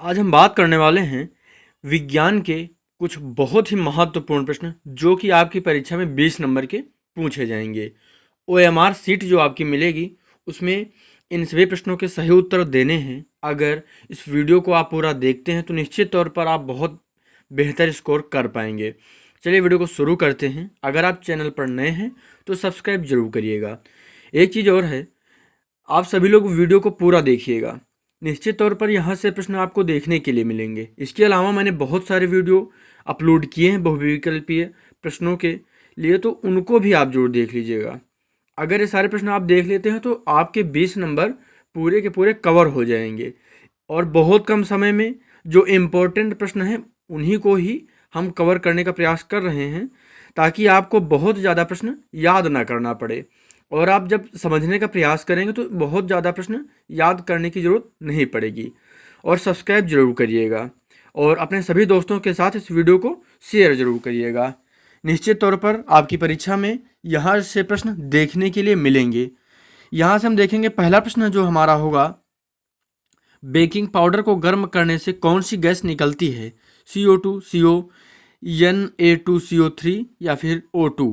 आज हम बात करने वाले हैं विज्ञान के कुछ बहुत ही महत्वपूर्ण प्रश्न जो कि आपकी परीक्षा में 20 नंबर के पूछे जाएंगे। ओएमआर सीट जो आपकी मिलेगी उसमें इन सभी प्रश्नों के सही उत्तर देने हैं। अगर इस वीडियो को आप पूरा देखते हैं तो निश्चित तौर पर आप बहुत बेहतर स्कोर कर पाएंगे। चलिए वीडियो को शुरू करते हैं। अगर आप चैनल पर नए हैं तो सब्सक्राइब जरूर करिएगा। एक चीज़ और है, आप सभी लोग वीडियो को पूरा देखिएगा। निश्चित तौर पर यहाँ से प्रश्न आपको देखने के लिए मिलेंगे। इसके अलावा मैंने बहुत सारे वीडियो अपलोड किए हैं बहुविकल्पीय प्रश्नों के लिए, तो उनको भी आप जरूर देख लीजिएगा। अगर ये सारे प्रश्न आप देख लेते हैं तो आपके 20 नंबर पूरे के पूरे कवर हो जाएंगे। और बहुत कम समय में जो इम्पोर्टेंट प्रश्न हैं उन्हीं को ही हम कवर करने का प्रयास कर रहे हैं, ताकि आपको बहुत ज़्यादा प्रश्न याद ना करना पड़े। और आप जब समझने का प्रयास करेंगे तो बहुत ज़्यादा प्रश्न याद करने की ज़रूरत नहीं पड़ेगी। और सब्सक्राइब जरूर करिएगा और अपने सभी दोस्तों के साथ इस वीडियो को शेयर जरूर करिएगा। निश्चित तौर पर आपकी परीक्षा में यहाँ से प्रश्न देखने के लिए मिलेंगे। यहाँ से हम देखेंगे पहला प्रश्न जो हमारा होगा, बेकिंग पाउडर को गर्म करने से कौन सी गैस निकलती है? CO2, CO, Na2CO3 या फिर O2।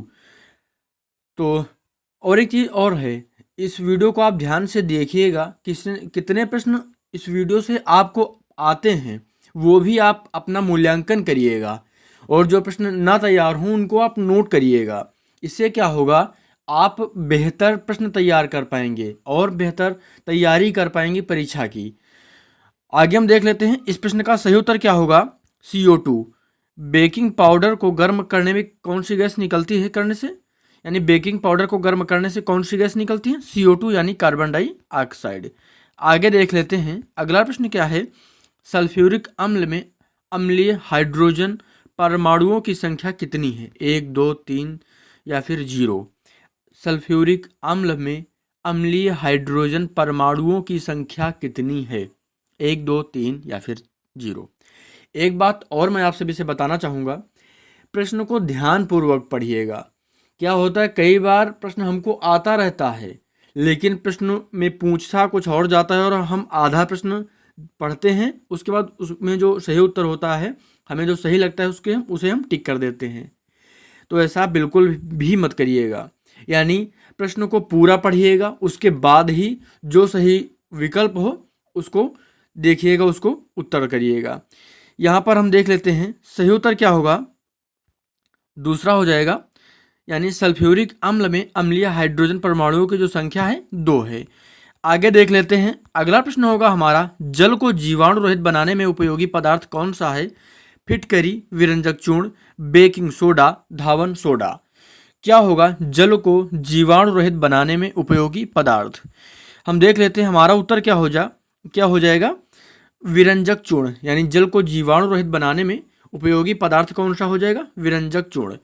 तो और एक चीज़ और है, इस वीडियो को आप ध्यान से देखिएगा कितने प्रश्न इस वीडियो से आपको आते हैं वो भी आप अपना मूल्यांकन करिएगा। और जो प्रश्न ना तैयार हों उनको आप नोट करिएगा। इससे क्या होगा, आप बेहतर प्रश्न तैयार कर पाएंगे और बेहतर तैयारी कर पाएंगे परीक्षा की। आगे हम देख लेते हैं इस प्रश्न का सही उत्तर क्या होगा। CO2। बेकिंग पाउडर को गर्म करने में कौन सी गैस निकलती है करने से, यानी बेकिंग पाउडर को गर्म करने से कौन सी गैस निकलती है? CO2 यानी कार्बन डाइऑक्साइड। आगे देख लेते हैं अगला प्रश्न क्या है, सल्फ्यूरिक अम्ल में अम्लीय हाइड्रोजन परमाणुओं की संख्या कितनी है? 1, 2, 3 या फिर 0। सल्फ्यूरिक अम्ल में अम्लीय हाइड्रोजन परमाणुओं की संख्या कितनी है? 1, 2, 3 या फिर 0। एक बात और मैं आपसे भी से बताना चाहूँगा, प्रश्न को ध्यानपूर्वक पढ़िएगा। क्या होता है, कई बार प्रश्न हमको आता रहता है लेकिन प्रश्न में पूछा कुछ और जाता है और हम आधा प्रश्न पढ़ते हैं, उसके बाद उसमें जो सही उत्तर होता है, हमें जो सही लगता है उसे हम टिक कर देते हैं। तो ऐसा बिल्कुल भी मत करिएगा। यानी प्रश्न को पूरा पढ़िएगा, उसके बाद ही जो सही विकल्प हो उसको देखिएगा, उसको उत्तर करिएगा। यहाँ पर हम देख लेते हैं सही उत्तर क्या होगा, दूसरा हो जाएगा। यानी सल्फ्यूरिक अम्ल में अम्लीय हाइड्रोजन परमाणुओं की जो संख्या है 2 है। आगे देख लेते हैं अगला प्रश्न होगा हमारा, जल को जीवाणु रहित बनाने में उपयोगी पदार्थ कौन सा है? फिटकरी, विरंजक चूर्ण, बेकिंग सोडा, धावन सोडा। क्या होगा जल को जीवाणु रहित बनाने में उपयोगी पदार्थ? हम देख लेते हैं हमारा उत्तर क्या हो जाएगा, विरंजक चूर्ण। यानी जल को जीवाणु रहित बनाने में उपयोगी पदार्थ कौन सा हो जाएगा? विरंजक चूर्ण।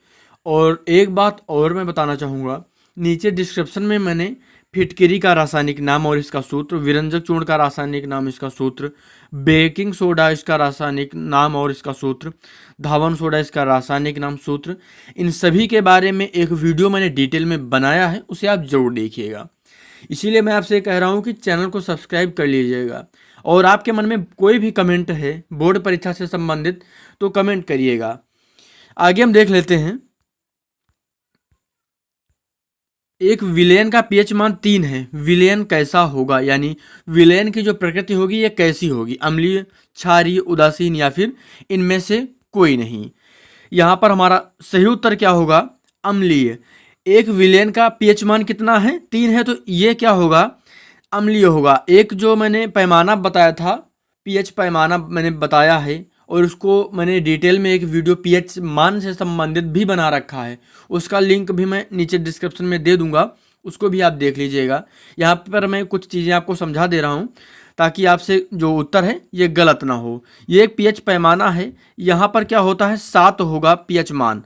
और एक बात और मैं बताना चाहूँगा, नीचे डिस्क्रिप्शन में मैंने फिटकरी का रासायनिक नाम और इसका सूत्र, विरंजक चूर्ण का रासायनिक नाम इसका सूत्र, बेकिंग सोडा इसका रासायनिक नाम और इसका सूत्र, धावन सोडा इसका रासायनिक नाम सूत्र, इन सभी के बारे में एक वीडियो मैंने डिटेल में बनाया है, उसे आप जरूर देखिएगा। इसीलिए मैं आपसे कह रहा हूँ कि चैनल को सब्सक्राइब कर लीजिएगा। और आपके मन में कोई भी कमेंट है बोर्ड परीक्षा से संबंधित तो कमेंट करिएगा। आगे हम देख लेते हैं, एक विलयन का पीएच मान 3 है, विलयन कैसा होगा? यानी विलयन की जो प्रकृति होगी ये कैसी होगी? अम्लीय, क्षारीय, उदासीन या फिर इनमें से कोई नहीं। यहाँ पर हमारा सही उत्तर क्या होगा, अम्लीय। एक विलयन का पीएच मान कितना है? 3 है, तो ये क्या होगा, अम्लीय होगा। एक जो मैंने पैमाना बताया था, पीएच पैमाना मैंने बताया है और उसको मैंने डिटेल में एक वीडियो पीएच मान से संबंधित भी बना रखा है, उसका लिंक भी मैं नीचे डिस्क्रिप्शन में दे दूंगा, उसको भी आप देख लीजिएगा। यहाँ पर मैं कुछ चीज़ें आपको समझा दे रहा हूँ ताकि आपसे जो उत्तर है ये गलत ना हो। ये एक पीएच पैमाना है, यहाँ पर क्या होता है 7 होगा पीएच मान,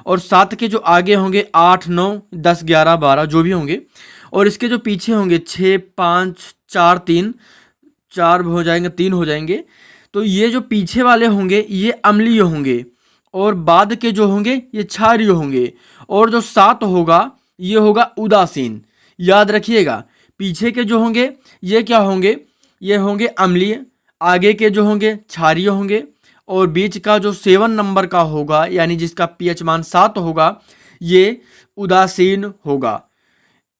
और 7 के जो आगे होंगे 8, 9, 10, 11, 12 जो भी होंगे, और इसके जो पीछे होंगे 6, 5, 4, 3, 4 हो जाएंगे, 3 हो जाएंगे। तो ये जो पीछे वाले होंगे ये अम्लीय होंगे और बाद के जो होंगे ये क्षारीय होंगे, और जो 7 होगा ये होगा उदासीन। याद रखिएगा, पीछे के जो होंगे ये क्या होंगे, ये होंगे अम्लीय, आगे के जो होंगे क्षारीय होंगे, और बीच का जो 7 नंबर का होगा यानी जिसका पीएच मान 7 होगा ये उदासीन होगा।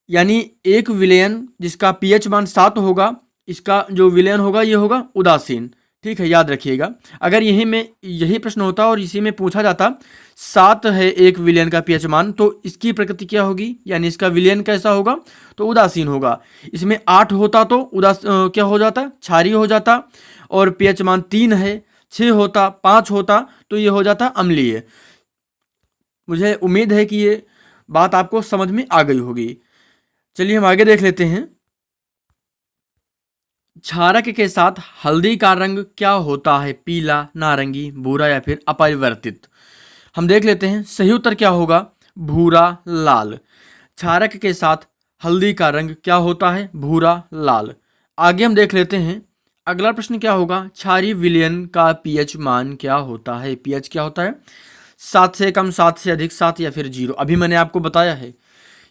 यानी एक विलयन जिसका पीएच मान 7 होगा, इसका जो विलयन होगा ये होगा उदासीन। ठीक है, याद रखिएगा। अगर यही प्रश्न होता और इसी में पूछा जाता 7 है एक विलयन का पीएच मान, तो इसकी प्रकृति क्या होगी, यानी इसका विलयन कैसा होगा, तो उदासीन होगा। इसमें 8 होता तो क्या हो जाता, क्षारीय हो जाता, और पीएच मान 3 है, 6 होता, 5 होता तो ये हो जाता अम्लीय। मुझे उम्मीद है कि ये बात आपको समझ में आ गई होगी। चलिए हम आगे देख लेते हैं। क्षारक के साथ हल्दी का रंग क्या होता है, पीला, नारंगी, भूरा या फिर अपरिवर्तित। हम देख लेते हैं, सही उत्तर क्या होगा, भूरा लाल। क्षारक के साथ हल्दी का रंग क्या होता है, भूरा लाल। आगे हम देख लेते हैं, अगला प्रश्न क्या होगा, क्षारीय विलयन का पीएच मान क्या होता है। पीएच क्या होता है, 7 से कम, 7 से अधिक, 7 या फिर 0। अभी मैंने आपको बताया है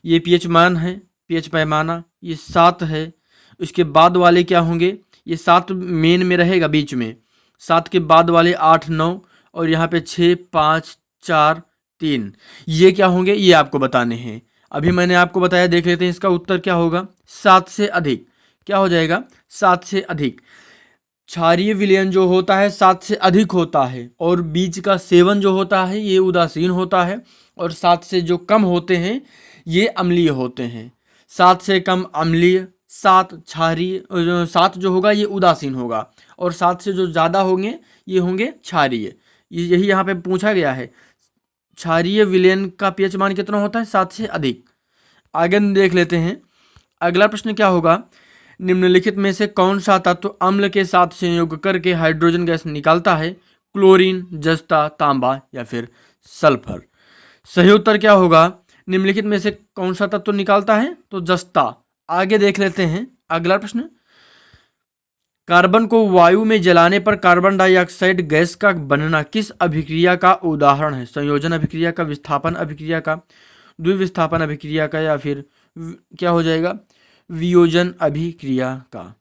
ये पीएच मान है, पीएच पैमाना ये 7 है। इसके बाद वाले क्या होंगे, ये 7 मेन में रहेगा बीच में, 7 के बाद वाले 8, 9 और यहाँ पे 6, 5, 4, 3, ये क्या होंगे, ये आपको बताने हैं। अभी मैंने आपको बताया, देख लेते हैं इसका उत्तर क्या होगा, 7 से अधिक। क्या हो जाएगा, 7 से अधिक। क्षारीय विलयन जो होता है 7 से अधिक होता है, और बीच का 7 जो होता है ये उदासीन होता है, और 7 से जो कम होते हैं ये अम्लीय होते हैं। 7 से कम अम्लीय, 7 क्षारीय, 7 जो होगा ये उदासीन होगा, और 7 से जो ज़्यादा होंगे ये होंगे क्षारीय। यही यहाँ पे पूछा गया है, क्षारीय विलयन का पीएच मान कितना होता है, 7 से अधिक। आगे देख लेते हैं, अगला प्रश्न क्या होगा, निम्नलिखित में से कौन सा तत्व अम्ल के साथ संयोग करके हाइड्रोजन गैस निकालता है, क्लोरीन, जस्ता, तांबा या फिर सल्फर। सही उत्तर क्या होगा, निम्नलिखित में से कौन सा तत्व निकालता है, तो जस्ता। आगे देख लेते हैं, अगला प्रश्न, कार्बन को वायु में जलाने पर कार्बन डाइऑक्साइड गैस का बनना किस अभिक्रिया का उदाहरण है, संयोजन अभिक्रिया का, विस्थापन अभिक्रिया का, द्विविस्थापन अभिक्रिया का या फिर क्या हो जाएगा, वियोजन अभिक्रिया का।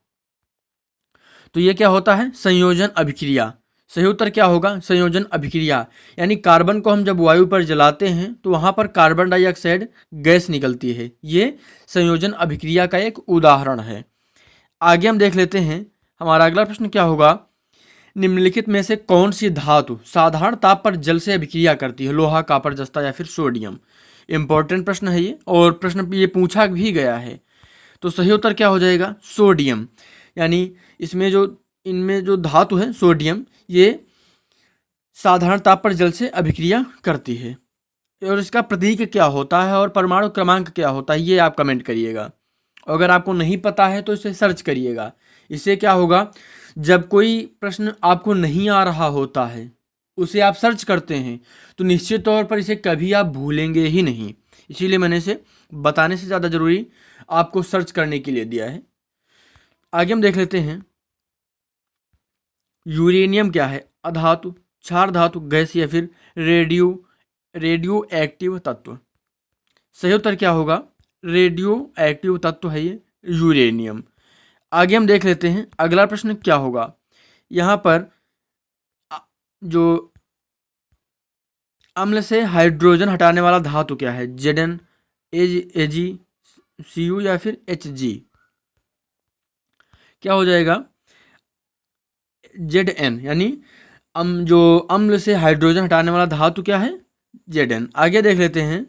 तो ये क्या होता है, संयोजन अभिक्रिया। सही उत्तर क्या होगा, संयोजन अभिक्रिया। यानी कार्बन को हम जब वायु पर जलाते हैं तो वहाँ पर कार्बन डाइऑक्साइड गैस निकलती है, ये संयोजन अभिक्रिया का एक उदाहरण है। आगे हम देख लेते हैं, हमारा अगला प्रश्न क्या होगा, निम्नलिखित में से कौन सी धातु साधारण ताप पर जल से अभिक्रिया करती है, लोहा, कॉपर, जस्ता या फिर सोडियम। इंपॉर्टेंट प्रश्न है ये, और प्रश्न ये पूछा भी गया है। तो सही उत्तर क्या हो जाएगा, सोडियम। यानी इनमें जो धातु है सोडियम, ये साधारण ताप पर जल से अभिक्रिया करती है। और इसका प्रतीक क्या होता है और परमाणु क्रमांक क्या होता है, ये आप कमेंट करिएगा। अगर आपको नहीं पता है तो इसे सर्च करिएगा। इससे क्या होगा, जब कोई प्रश्न आपको नहीं आ रहा होता है उसे आप सर्च करते हैं तो निश्चित तौर पर इसे कभी आप भूलेंगे ही नहीं। इसीलिए मैंने इसे बताने से ज़्यादा ज़रूरी आपको सर्च करने के लिए दिया है। आगे हम देख लेते हैं, यूरेनियम क्या है, अधातु, क्षार धातु, गैस या फिर रेडियो एक्टिव तत्व। सही उत्तर क्या होगा, रेडियो एक्टिव तत्व है ये यूरेनियम। आगे हम देख लेते हैं, अगला प्रश्न क्या होगा, यहाँ पर जो अम्ल से हाइड्रोजन हटाने वाला धातु क्या है, Zn, Ag, Cu या फिर Hg। क्या हो जाएगा, Zn। यानी जो अम्ल से हाइड्रोजन हटाने वाला धातु क्या है, Zn। आगे देख लेते हैं,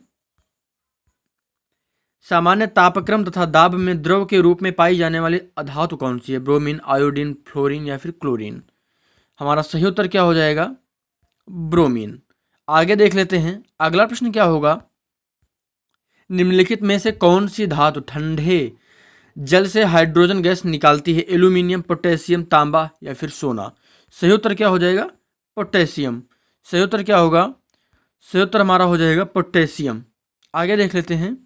सामान्य तापक्रम तथा दाब में द्रव के रूप में पाई जाने वाली अधातु कौन सी है, ब्रोमीन, आयोडीन, फ्लोरीन या फिर क्लोरीन। हमारा सही उत्तर क्या हो जाएगा, ब्रोमीन। आगे देख लेते हैं, अगला प्रश्न क्या होगा, निम्नलिखित में से कौन सी धातु ठंडे जल से हाइड्रोजन गैस निकालती है, एल्यूमिनियम, पोटेशियम, तांबा या फिर सोना। सही उत्तर क्या हो जाएगा, पोटेशियम। सही उत्तर क्या होगा, सही उत्तर हमारा हो जाएगा पोटेशियम। आगे देख लेते हैं,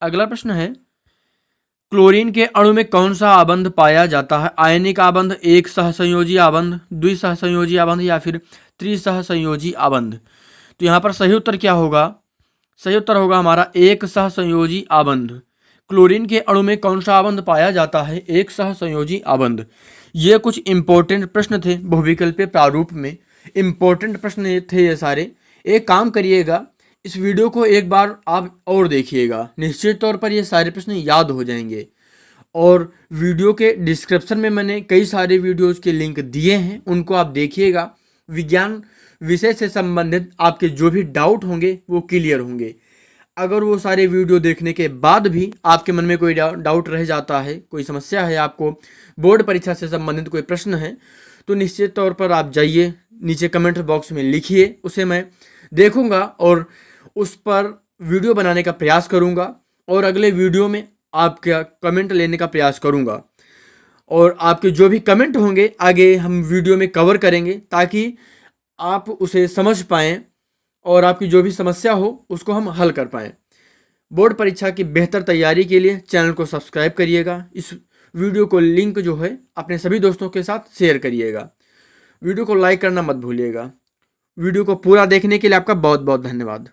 अगला प्रश्न है, क्लोरीन के अणु में कौन सा आबंध पाया जाता है, आयनिक आबंध, एक सहसंयोजी आबंध, द्विसहसंयोजी आबंध या फिर त्रिसहसंयोजी आबंध। तो यहाँ पर सही उत्तर क्या होगा, सही उत्तर होगा हमारा एक सहसंयोजी आबंध। क्लोरीन के अणु में कौन सा आबंध पाया जाता है, एक सहसंयोजी आबंध। ये कुछ इम्पोर्टेंट प्रश्न थे बहुविकल्पीय प्रारूप में। इम्पोर्टेंट प्रश्न ये थे ये सारे। एक काम करिएगा, इस वीडियो को एक बार आप और देखिएगा, निश्चित तौर पर ये सारे प्रश्न याद हो जाएंगे। और वीडियो के डिस्क्रिप्शन में मैंने कई सारे वीडियोज़ के लिंक दिए हैं, उनको आप देखिएगा। विज्ञान विषय से संबंधित आपके जो भी डाउट होंगे वो क्लियर होंगे। अगर वो सारे वीडियो देखने के बाद भी आपके मन में कोई डाउट रह जाता है, कोई समस्या है, आपको बोर्ड परीक्षा से संबंधित कोई प्रश्न है, तो निश्चित तौर पर आप जाइए, नीचे कमेंट बॉक्स में लिखिए, उसे मैं देखूंगा और उस पर वीडियो बनाने का प्रयास करूंगा और अगले वीडियो में आपका कमेंट लेने का प्रयास करूंगा। और आपके जो भी कमेंट होंगे आगे हम वीडियो में कवर करेंगे, ताकि आप उसे समझ पाएँ और आपकी जो भी समस्या हो उसको हम हल कर पाएँ। बोर्ड परीक्षा की बेहतर तैयारी के लिए चैनल को सब्सक्राइब करिएगा। इस वीडियो को लिंक जो है अपने सभी दोस्तों के साथ शेयर करिएगा। वीडियो को लाइक करना मत भूलिएगा। वीडियो को पूरा देखने के लिए आपका बहुत बहुत धन्यवाद।